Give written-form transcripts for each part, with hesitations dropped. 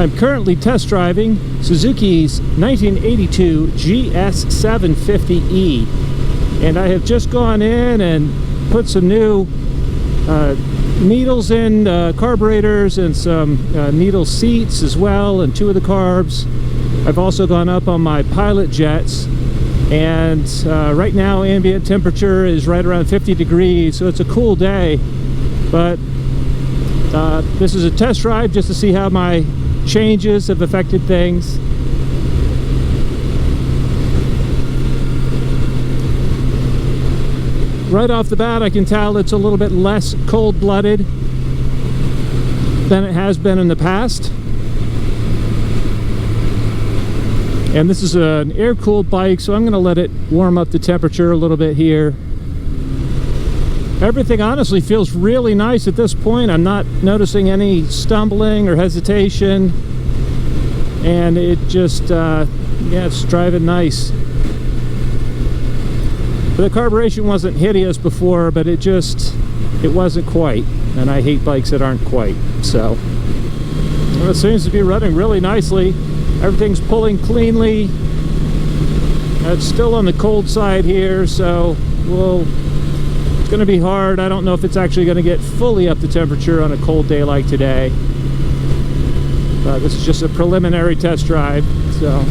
I'm currently test driving Suzuki's 1982 GS750E, and I have just gone in and put some new needles in carburetors and some needle seats as well, and 2 of the carbs. I've also gone up on my pilot jets, and right now ambient temperature is right around 50 degrees, so it's a cool day. But this is a test drive just to see how my changes have affected things. Right off the bat, I can tell it's a little bit less cold-blooded than it has been in the past. And this is an air-cooled bike, so I'm going to let it warm up the temperature a little bit here. Everything honestly feels really nice at this point. I'm not noticing any stumbling or hesitation, and it just yeah, it's driving nice. The carburation wasn't hideous before, but it wasn't quite, and I hate bikes that aren't quite. So well, it seems to be running really nicely. Everything's pulling cleanly. It's still on the cold side here, so it's going to be hard. I don't know if it's actually going to get fully up to temperature on a cold day like today. This is just a preliminary test drive, so.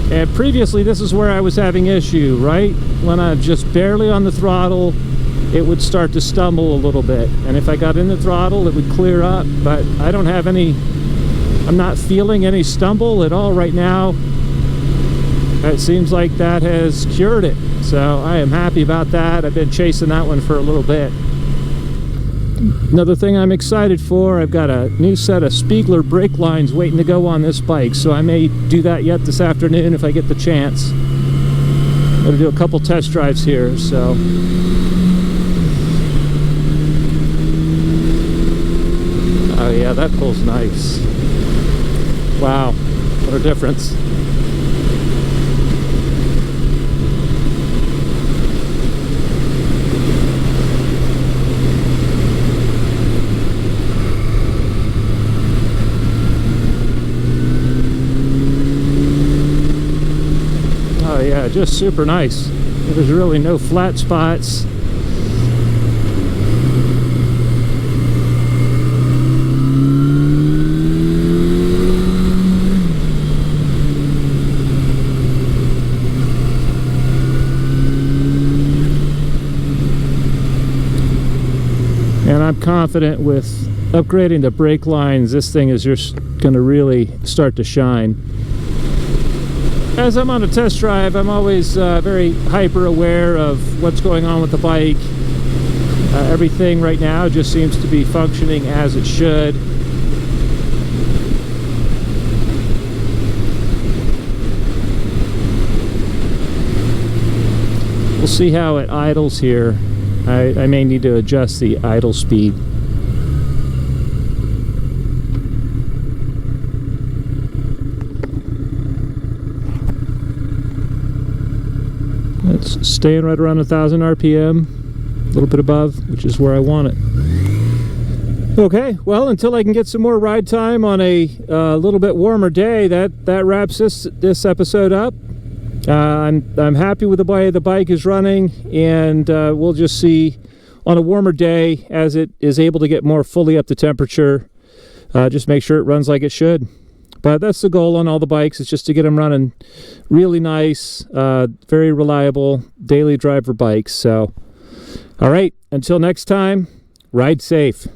And previously, this is where I was having issue, right? When I'm just barely on the throttle, it would start to stumble a little bit. And if I got in the throttle, it would clear up, but I don't have any, I'm not feeling any stumble at all right now. It seems like that has cured it, so I am happy about that. I've been chasing that one for a little bit. Another thing I'm excited for, I've got a new set of Spiegler brake lines waiting to go on this bike, so I may do that yet this afternoon if I get the chance. I'm going to do a couple test drives here, so. Oh yeah, that pulls nice. Wow, what a difference. Oh yeah, just super nice. There's really no flat spots. And I'm confident with upgrading the brake lines, this thing is just going to really start to shine. As I'm on a test drive, I'm always very hyper aware of what's going on with the bike. Everything right now just seems to be functioning as it should. We'll see how it idles here. I may need to adjust the idle speed. It's staying right around 1,000 RPM, a little bit above, which is where I want it. Okay, well, until I can get some more ride time on a little bit warmer day, that wraps this episode up. I'm happy with the way the bike is running, and we'll just see on a warmer day as it is able to get more fully up to temperature. Just make sure it runs like it should. But that's the goal on all the bikes, is just to get them running really nice, very reliable daily driver bikes. So, all right, until next time, ride safe.